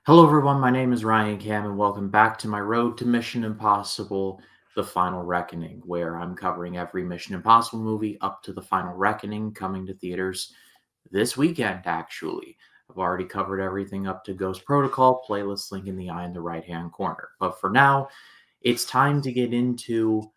Hello, everyone. My name is Ryan Cam, and welcome back to my road to Mission Impossible: The Final Reckoning, where I'm covering every Mission Impossible movie up to The Final Reckoning, coming to theaters this weekend, actually. I've already covered everything up to Ghost Protocol, playlist link in the eye in the right-hand corner. But for now, it's time to get into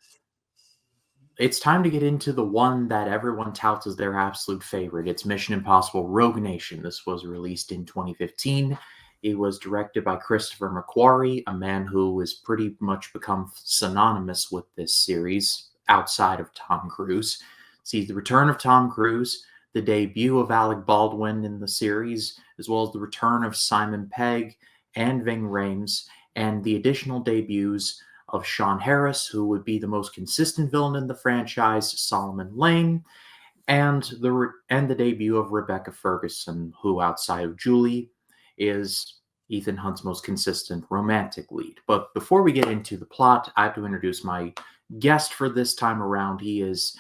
the one that everyone touts as their absolute favorite. It's Mission Impossible: Rogue Nation. This was released in 2015. It was directed by Christopher McQuarrie, a man who has pretty much become synonymous with this series outside of Tom Cruise. See, the return of Tom Cruise, the debut of Alec Baldwin in the series, as well as the return of Simon Pegg and Ving Rhames, and the additional debuts of Sean Harris, who would be the most consistent villain in the franchise, Solomon Lane, and the debut of Rebecca Ferguson, who, outside of Julie, is Ethan Hunt's most consistent romantic lead. But before we get into the plot, I have to introduce my guest for this time around. He has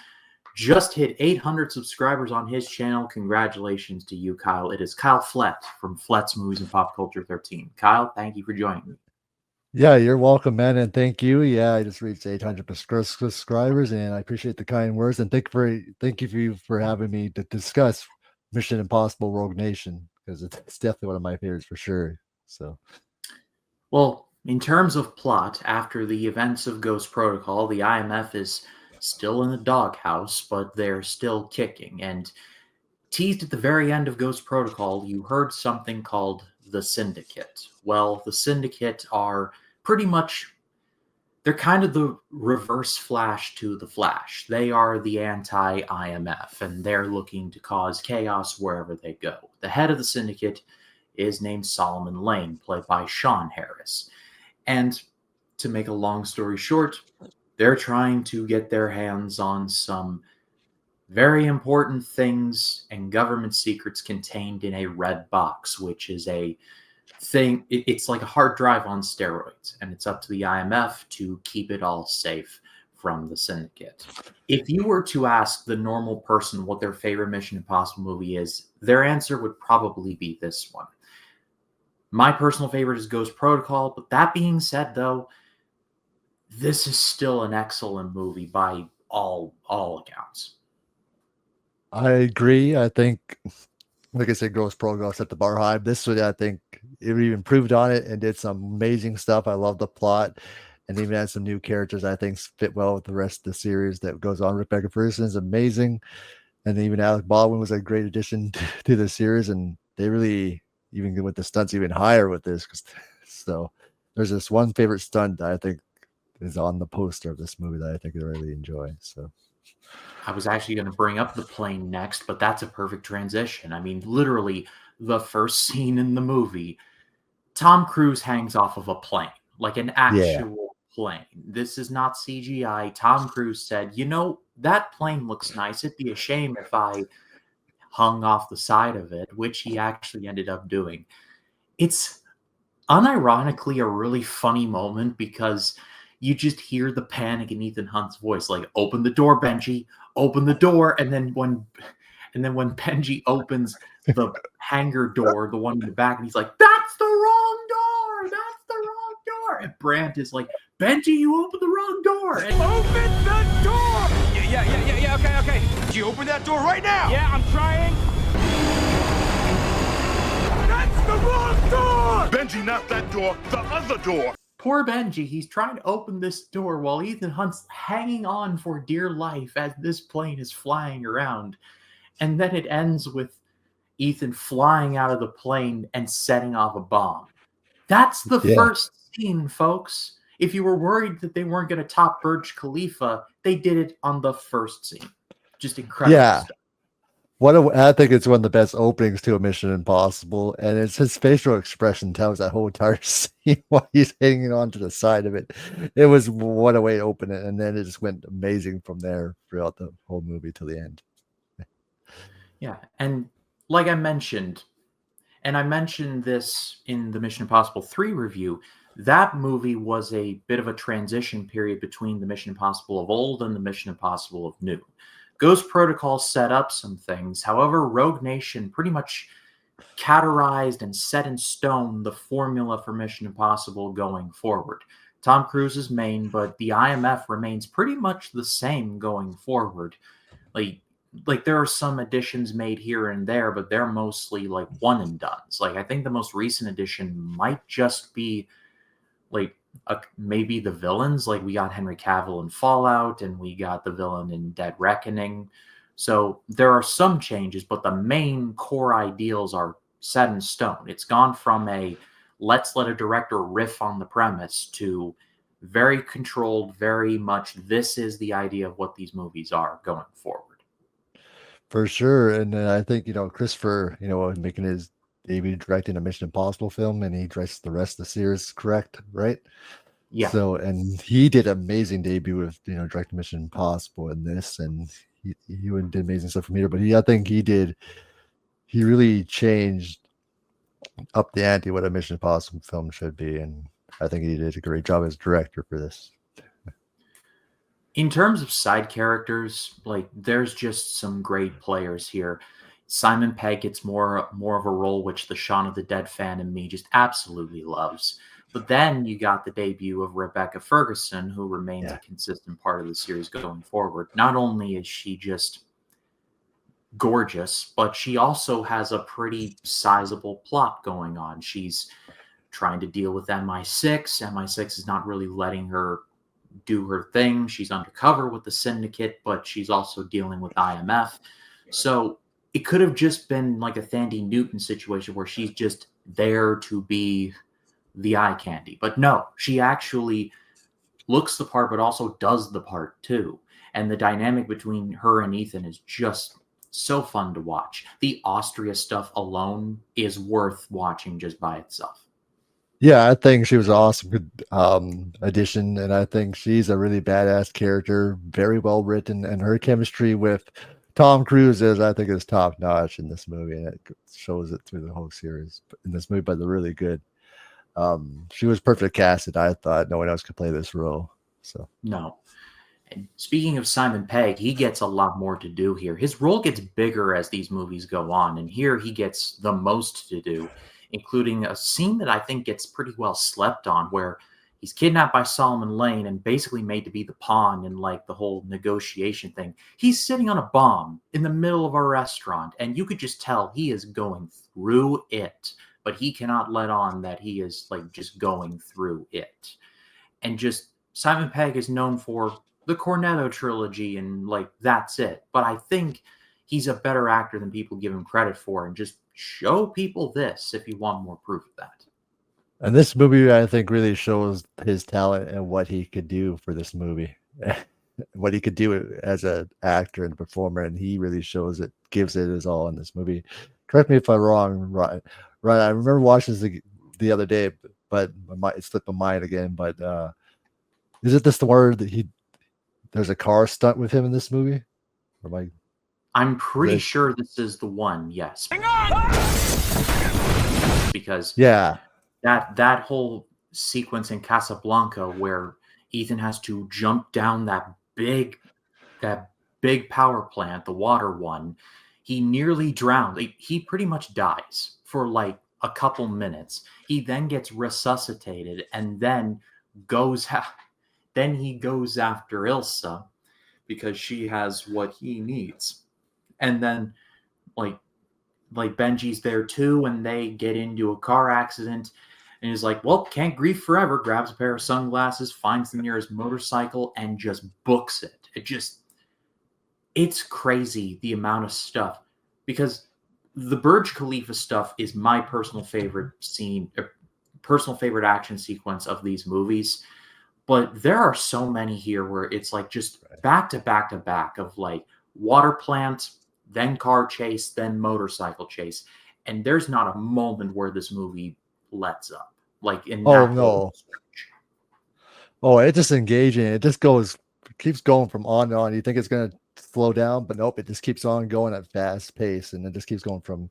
just hit 800 subscribers on his channel. Congratulations to you, Kyle. It is Kyle Flett from Flett's Movies and Pop Culture 13. Kyle, thank you for joining me. Yeah, you're welcome, man, and thank you. Yeah, I just reached 800 subscribers, and I appreciate the kind words. And thank you for having me to discuss Mission Impossible: Rogue Nation, because it's definitely one of my favorites for sure. So, Well, in terms of plot, after the events of Ghost Protocol, the IMF is still in the doghouse, but they're still kicking. And teased at the very end of Ghost Protocol, you heard something called the Syndicate. Well, the Syndicate are pretty much, they're kind of the reverse Flash to the Flash. They are the anti-IMF, and they're looking to cause chaos wherever they go. The head of the Syndicate is named Solomon Lane, played by Sean Harris. And to make a long story short, they're trying to get their hands on some very important things and government secrets contained in a red box, which is a thing. It's like a hard drive on steroids, and it's up to the IMF to keep it all safe from the syndicate. If you were to ask the normal person what their favorite Mission Impossible movie is, their answer would probably be this one. My personal favorite is Ghost Protocol, but that being said, though, this is still an excellent movie by all accounts. I agree. I think, like I said, Ghost Protocol set the bar high. This one, I think, it even improved on it and did some amazing stuff. I love the plot, and even had some new characters I think fit well with the rest of the series that goes on. Rebecca Ferguson is amazing, and even Alec Baldwin was a great addition to the series, and they really even went the stunts even higher with this. So there's this one favorite stunt that I think is on the poster of this movie that I think I really enjoy. So I was actually going to bring up the plane next, but that's a perfect transition. I mean, literally, the first scene in the movie, Tom Cruise hangs off of a plane, like an yeah, actual plane. This is not CGI. Tom Cruise said, that plane looks nice. It'd be a shame if I hung off the side of it, which he actually ended up doing. It's unironically a really funny moment because you just hear the panic in Ethan Hunt's voice, like, open the door, Benji, open the door. And then when Benji opens the hangar door, the one in the back, and he's like, that's the wrong door, that's the wrong door. And Brandt is like, Benji, you opened the wrong door. And Open the door! Yeah, okay. You open that door right now! Yeah, I'm trying. That's the wrong door! Benji, not that door, the other door. poor Benji, he's trying to open this door while Ethan Hunt's hanging on for dear life as this plane is flying around. And then it ends with Ethan flying out of the plane and setting off a bomb. That's the yeah, first scene, folks. If you were worried that they weren't going to top Burj Khalifa, they did it on the first scene. Just incredible yeah. stuff. I think it's one of the best openings to a Mission Impossible, and it's his facial expression tells that whole entire scene while he's hanging on to the side of it. It was what a way to open it, and then it just went amazing from there throughout the whole movie till the end. Yeah, and like I mentioned, and I mentioned this in the Mission Impossible 3 review, that movie was a bit of a transition period between the Mission Impossible of old and the Mission Impossible of new. Ghost Protocol set up some things. However, Rogue Nation pretty much categorized and set in stone the formula for Mission Impossible going forward. Tom Cruise is main, but the IMF remains pretty much the same going forward. Like like there are some additions made here and there, but they're mostly like one and dones. Like I think the most recent addition might just be like maybe the villains. Like we got Henry Cavill in Fallout, and we got the villain in Dead Reckoning. So there are some changes, but the main core ideals are set in stone. It's gone from a let's let a director riff on the premise to very controlled, very much this is the idea of what these movies are going forward. For sure. And I think, Christopher, making his debut directing a Mission Impossible film, and he directs the rest of the series, correct? Right? Yeah. So, and he did an amazing debut with, directing Mission Impossible in this, and he did amazing stuff from here. But I think he really changed up the ante what a Mission Impossible film should be. And I think he did a great job as director for this. In terms of side characters, like there's just some great players here. Simon Pegg gets more of a role, which the Shaun of the Dead fan in me just absolutely loves. But then you got the debut of Rebecca Ferguson, who remains a consistent part of the series going forward. Not only is she just gorgeous, but she also has a pretty sizable plot going on. She's trying to deal with MI6. MI6 is not really letting her do her thing. She's undercover with the syndicate, but she's also dealing with IMF. So it could have just been like a Thandie Newton situation where she's just there to be the eye candy. But no, she actually looks the part, but also does the part too. And the dynamic between her and Ethan is just so fun to watch. The Austria stuff alone is worth watching just by itself. Yeah, I think she was an awesome addition, and I think she's a really badass character, very well written, and her chemistry with Tom Cruise I think, is top notch in this movie, and it shows it through the whole series in this movie. But they're really good. She was perfect casted. I thought no one else could play this role. So no. And speaking of Simon Pegg, he gets a lot more to do here. His role gets bigger as these movies go on, and here he gets the most to do, including a scene that I think gets pretty well slept on, where he's kidnapped by Solomon Lane and basically made to be the pawn in like the whole negotiation thing. He's sitting on a bomb in the middle of a restaurant, and you could just tell he is going through it, but he cannot let on that he is like just going through it. And just Simon Pegg is known for the Cornetto trilogy, and like that's it. But I think he's a better actor than people give him credit for, and just show people this if you want more proof of that. And this movie, I think, really shows his talent and what he could do for this movie, what he could do as an actor and performer, and he really shows it, gives it his all in this movie. Correct me if I'm wrong, Ryan. I remember watching this the other day, but it slipped my mind again. But is it this the word that there's a car stunt with him in this movie? Or I'm pretty sure this is the one, yes. Because that whole sequence in Casablanca where Ethan has to jump down that big power plant, the water one, he nearly drowned. He pretty much dies for like a couple minutes. He then gets resuscitated and then he goes after Ilsa because she has what he needs. And then like Benji's there too, and they get into a car accident, and he's like, well, can't grieve forever, grabs a pair of sunglasses, finds the nearest motorcycle, and just books it. It's crazy the amount of stuff, because the Burj Khalifa stuff is my personal favorite action sequence of these movies. But there are so many here where it's like just back to back to back of like water plant, then car chase, then motorcycle chase. And there's not a moment where this movie lets up. Like in it's just engaging. It just keeps going from on and on. You think it's going to slow down, but nope, it just keeps on going at fast pace, and it just keeps going from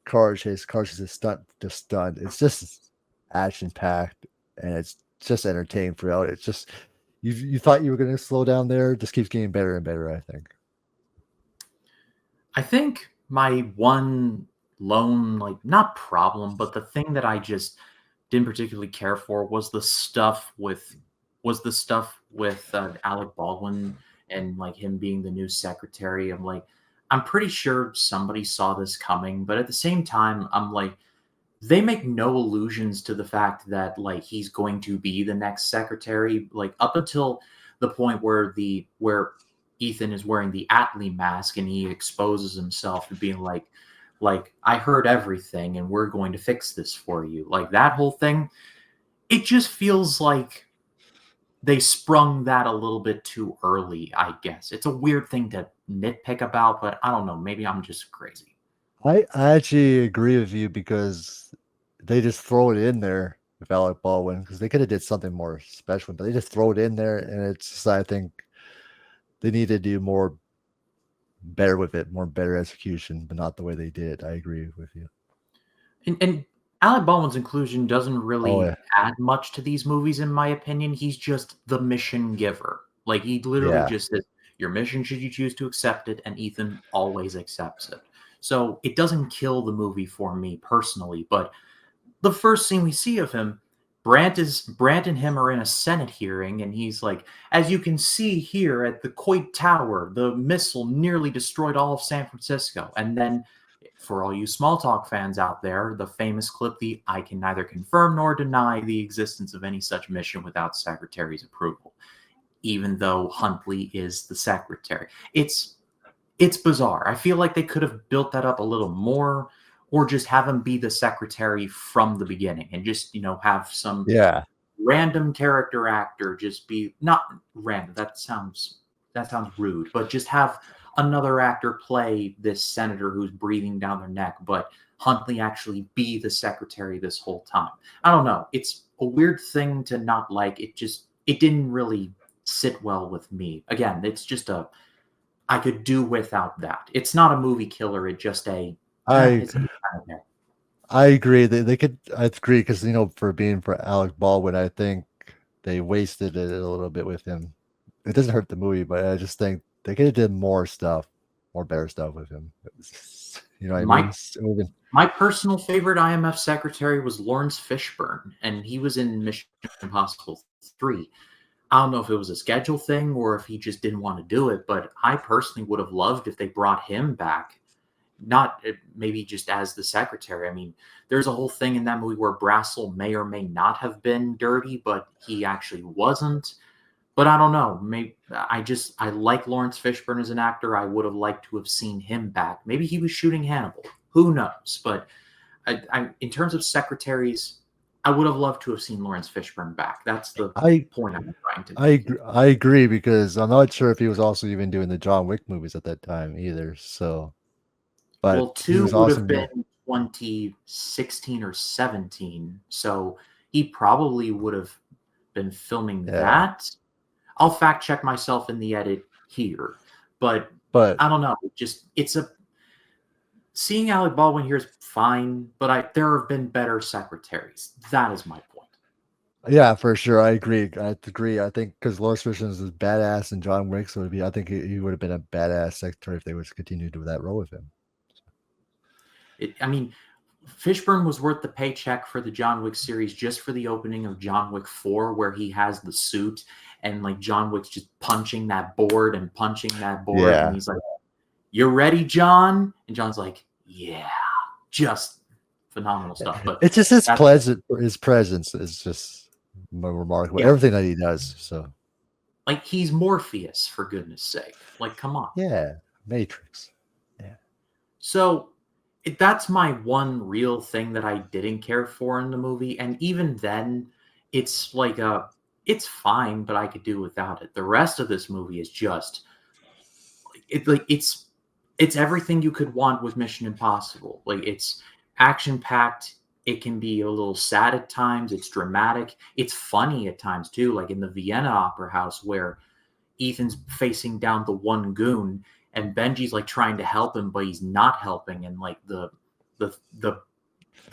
car chase to stunt to stunt. It's just action packed, and it's just entertaining throughout. It's just you thought you were going to slow down there. It just keeps getting better and better, I think. I think my one lone, like, not problem, but the thing that I just didn't particularly care for was the stuff with Alec Baldwin and like him being the new secretary. I'm pretty sure somebody saw this coming, but at the same time, I'm like, they make no allusions to the fact that like he's going to be the next secretary, like up until the point where Ethan is wearing the Atlee mask and he exposes himself to being like I heard everything and we're going to fix this for you. Like that whole thing, it just feels like they sprung that a little bit too early, I guess. It's a weird thing to nitpick about, but I don't know, maybe I'm just crazy. I actually agree with you because they just throw it in there with Alec Baldwin because they could have did something more special, but they just throw it in there, and it's just, I think they need to do more better with it, more better execution, but not the way they did. I agree with you. And Alec Baldwin's inclusion doesn't really Oh yeah, add much to these movies, in my opinion. He's just the mission giver. Like he literally yeah. just says, "Your mission, should you choose to accept it," and Ethan always accepts it. So it doesn't kill the movie for me personally. But the first scene we see of him, Brandt and him are in a Senate hearing, and he's like, "As you can see here at the Coit Tower, the missile nearly destroyed all of San Francisco." And then, for all you small talk fans out there, the famous clip, the "I can neither confirm nor deny the existence of any such mission without Secretary's approval," even though Huntley is the secretary. It's bizarre. I feel like they could have built that up a little more, or just have him be the secretary from the beginning and just, have some Yeah. random character actor just be not random. That sounds rude, but just have another actor play this senator who's breathing down their neck, but Huntley actually be the secretary this whole time. I don't know. It's a weird thing to not like. It didn't really sit well with me. Again, it's just I could do without that. It's not a movie killer. It's just I it's kind of there. I agree. They could. I agree because for Alec Baldwin, I think they wasted it a little bit with him. It doesn't hurt the movie, but I just think they could have did more stuff, more better stuff with him. You know what I mean? It would've been- My personal favorite IMF secretary was Lawrence Fishburne, and he was in Mission Impossible 3. I don't know if it was a schedule thing or if he just didn't want to do it, but I personally would have loved if they brought him back, not maybe just as the secretary. I mean, there's a whole thing in that movie where Brassel may or may not have been dirty, but he actually wasn't. But I don't know. Maybe I like Lawrence Fishburne as an actor. I would have liked to have seen him back. Maybe he was shooting Hannibal. Who knows? But in terms of secretaries, I would have loved to have seen Lawrence Fishburne back. That's the point I'm trying to make. I agree because I'm not sure if he was also even doing the John Wick movies at that time either. So, but Well, he 2 was would have awesome. been 2016 or 17, so he probably would have been filming Yeah. that. I'll fact check myself in the edit here, but But I don't know. Seeing Alec Baldwin here is fine, but there have been better secretaries. That is my point. yeah, for sure, I agree. I agree. I think because Lawrence Fishburne is badass and John Wick, so I think he would have been a badass secretary if they would continue to do that role with him. I mean, Fishburne was worth the paycheck for the John Wick series just for the opening of John Wick 4, where he has the suit and like John Wick's just punching that board and punching that board. Yeah. And he's like, "You ready, John?" And John's like, "Yeah," just phenomenal stuff. But It's just his presence is just remarkable. Yeah. Everything that he does. So like, he's Morpheus, for goodness sake. Like, come on. yeah, Matrix. So that's my one real thing that I didn't care for in the movie. And even then, it's like it's fine, but I could do without it. The rest of this movie is just it's everything you could want with Mission Impossible. Like, it's action packed. It can be a little sad at times. It's dramatic. It's funny at times too, like in the Vienna Opera House where Ethan's facing down the one goon and Benji's like trying to help him, but he's not helping, and like the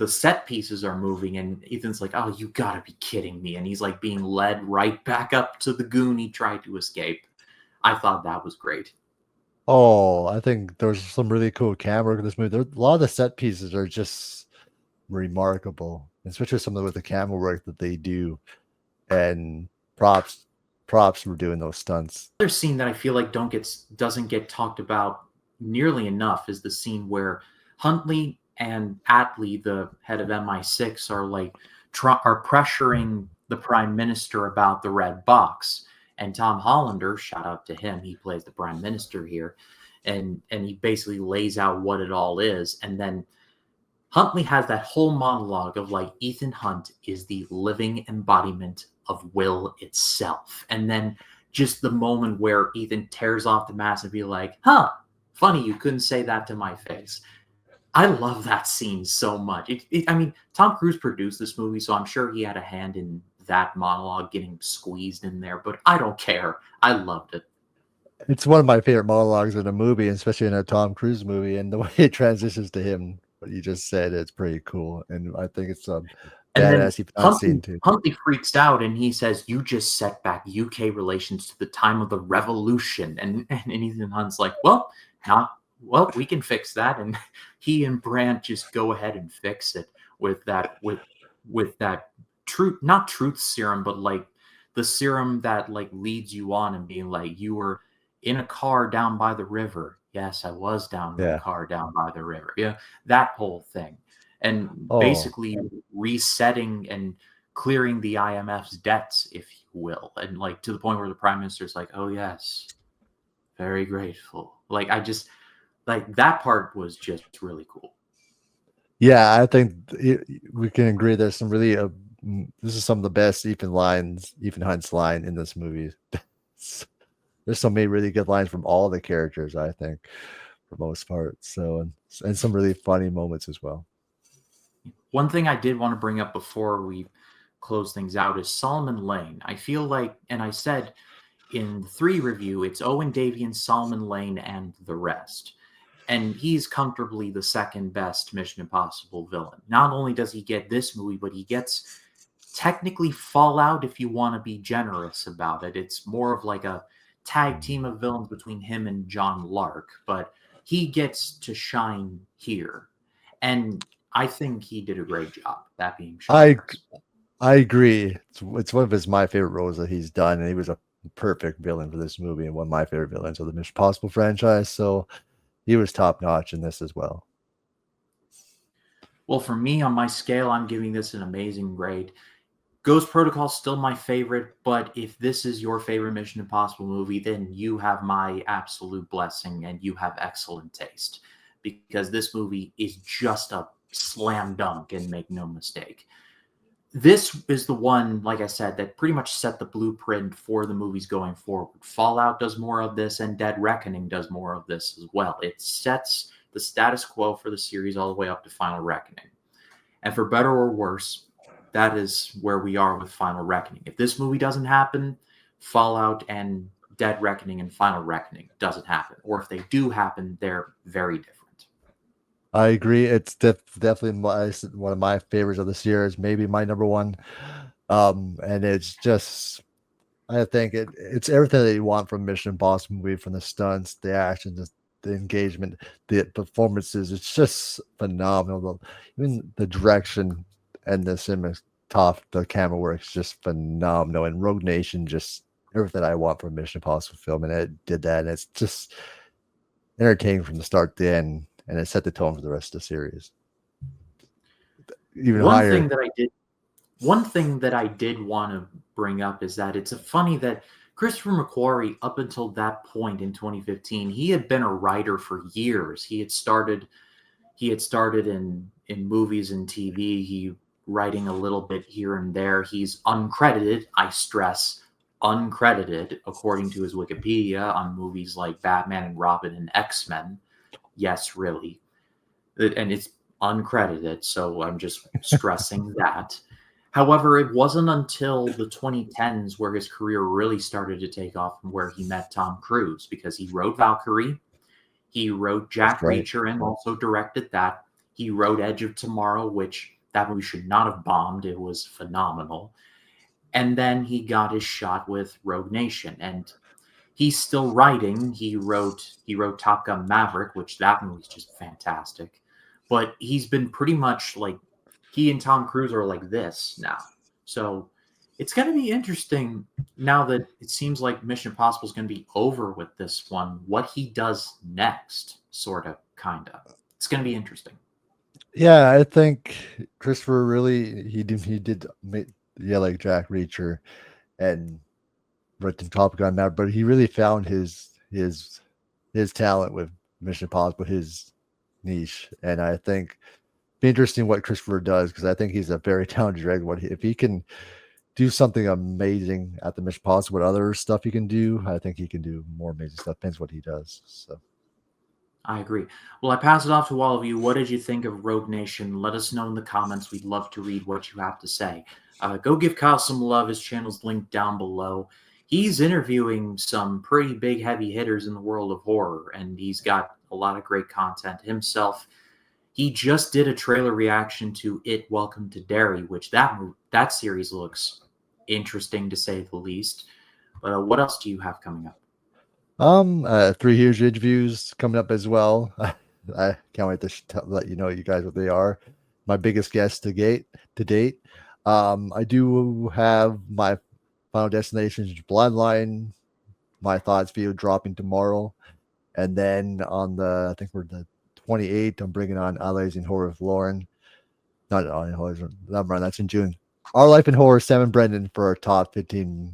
set pieces are moving, and Ethan's like, "Oh, you gotta be kidding me!" And he's like being led right back up to the goon he tried to escape. I thought that was great. Oh, I think there's some really cool camera work in this movie. A lot of the set pieces are just remarkable, especially some of the camera work that they do, and props for doing those stunts. Another scene that I feel like doesn't get talked about nearly enough is the scene where Huntley and Attlee, the head of MI6, are like are pressuring the prime minister about the red box. And Tom Hollander, shout out to him, he plays the prime minister here, and he basically lays out what it all is, and then Huntley has that whole monologue of like Ethan Hunt is the living embodiment of will itself. And then just the moment where Ethan tears off the mask and be like, huh, funny you couldn't say that to my face. I love that scene so much. I mean, Tom Cruise produced this movie, so I'm sure he had a hand in that monologue getting squeezed in there, but I don't care. I loved it. It's one of my favorite monologues in a movie, especially in a Tom Cruise movie, and the way it transitions to him, what you just said, it's pretty cool, and I think it's a And then badass scene too. Huntley freaks out and he says, "You just set back UK relations to the time of the revolution." And Ethan Hunt's like, "Well, we can fix that." And he and Brandt just go ahead and fix it with that not truth serum, but like the serum that like leads you on and being like, you were in a car down by the river. Yes, I was down in a car down by the river. Yeah, that whole thing. And basically resetting and clearing the IMF's debts, if you will. And like to the point where the prime minister's like, "Oh yes, very grateful." Like I just like that part was just really cool. Yeah, I think we can agree there's some really this is some of the best Ethan Hunt's line in this movie. There's so many really good lines from all the characters, I think, for most part. So and some really funny moments as well. One thing I did want to bring up before we close things out is Solomon Lane. I feel like, and I said in the 3 review, it's Owen Davian, Solomon Lane, and the rest. And he's comfortably the second best Mission Impossible villain. Not only does he get this movie, but he gets technically Fallout if you want to be generous about it. It's more of like a tag team of villains between him and John Lark, but he gets to shine here. And I think he did a great job. That being I agree. It's one of my favorite roles that he's done, and he was a perfect villain for this movie and one of my favorite villains of the Mission Impossible franchise. So he was top notch in this as well. Well, for me, on my scale, I'm giving this an amazing grade. Ghost Protocol is still my favorite, but if this is your favorite Mission Impossible movie, then you have my absolute blessing and you have excellent taste, because this movie is just a slam dunk, and make no mistake. This is the one, like I said, that pretty much set the blueprint for the movies going forward. Fallout does more of this, and Dead Reckoning does more of this as well. It sets the status quo for the series all the way up to Final Reckoning. And for better or worse, that is where we are with Final Reckoning. If this movie doesn't happen, Fallout and Dead Reckoning and Final Reckoning doesn't happen. Or if they do happen, they're very different. I agree. It's definitely one of my favorites of this year. Is maybe my number one. And it's just, I think it's everything that you want from Mission Impossible movie, from the stunts, the action, the engagement, the performances. It's just phenomenal. Even the direction and the the camera work is just phenomenal. And Rogue Nation, just everything I want from a Mission Impossible film, and it did that. And it's just entertaining from the start to the end. And it set the tone for the rest of the series. Even higher. One thing that I did want to bring up is that it's funny that Christopher McQuarrie, up until that point in 2015, he had been a writer for years. He had started in movies and TV. He writing a little bit here and there. He's uncredited, I stress, uncredited, according to his Wikipedia, on movies like Batman and Robin and X-Men. Yes, really. And it's uncredited, so I'm just stressing that. However, it wasn't until the 2010s where his career really started to take off and where he met Tom Cruise, because he wrote Valkyrie, he wrote Jack Reacher and also directed that. He wrote Edge of Tomorrow, which that movie should not have bombed. It was phenomenal. And then he got his shot with Rogue Nation. And he's still writing. He wrote Top Gun Maverick, which that movie's just fantastic. But he's been pretty much like he and Tom Cruise are like this now. So it's going to be interesting now that it seems like Mission Impossible is going to be over with this one. What he does next, sort of, kind of. It's going to be interesting. Yeah, I think Christopher really like Jack Reacher and written Top Gun Maverick, but he really found his talent with Mission Impossible, his niche, and I think be interesting what Christopher does because I think he's a very talented director. If he can do something amazing at the Mission Impossible, what other stuff he can do, I think he can do more amazing stuff. Depends what he does. So. I agree. Well, I pass it off to all of you. What did you think of Rogue Nation? Let us know in the comments. We'd love to read what you have to say. Go give Kyle some love. His channel's linked down below. He's interviewing some pretty big heavy hitters in the world of horror, and he's got a lot of great content himself. He just did a trailer reaction to It Welcome to Derry, which that series looks interesting to say the least. But what else do you have coming up? 3 huge interviews coming up as well. I can't wait to let you know you guys what they are. My biggest guest to date. I do have my Final Destinations Bloodline, my thoughts video dropping tomorrow, and then on I think we're the 28th, I'm bringing on Amazing Horror with Lauren. Not on horror, that's in June. Our Life in Horror, Sam and Brendan for our top 15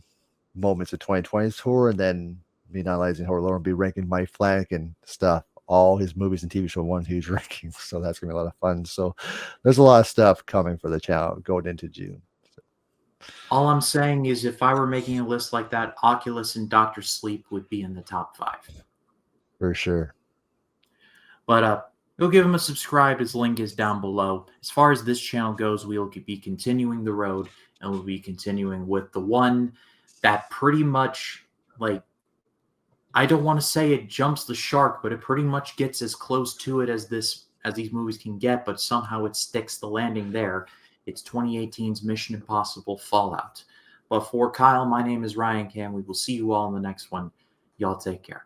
moments of 2020's tour, and then me and Amazing Horror Lauren will be ranking Mike Flanagan stuff, all his movies and TV show one huge ranking. So that's gonna be a lot of fun. So there's a lot of stuff coming for the channel going into June. All I'm saying is if I were making a list like that, Oculus and Dr. Sleep would be in the top 5. For sure. But go give him a subscribe. His link is down below. As far as this channel goes, we'll be continuing the road, and we'll be continuing with the one that pretty much, like, I don't want to say it jumps the shark, but it pretty much gets as close to it as these movies can get, but somehow it sticks the landing there. It's 2018's Mission Impossible Fallout. But for Kyle, my name is Ryan Cam. We will see you all in the next one. Y'all take care.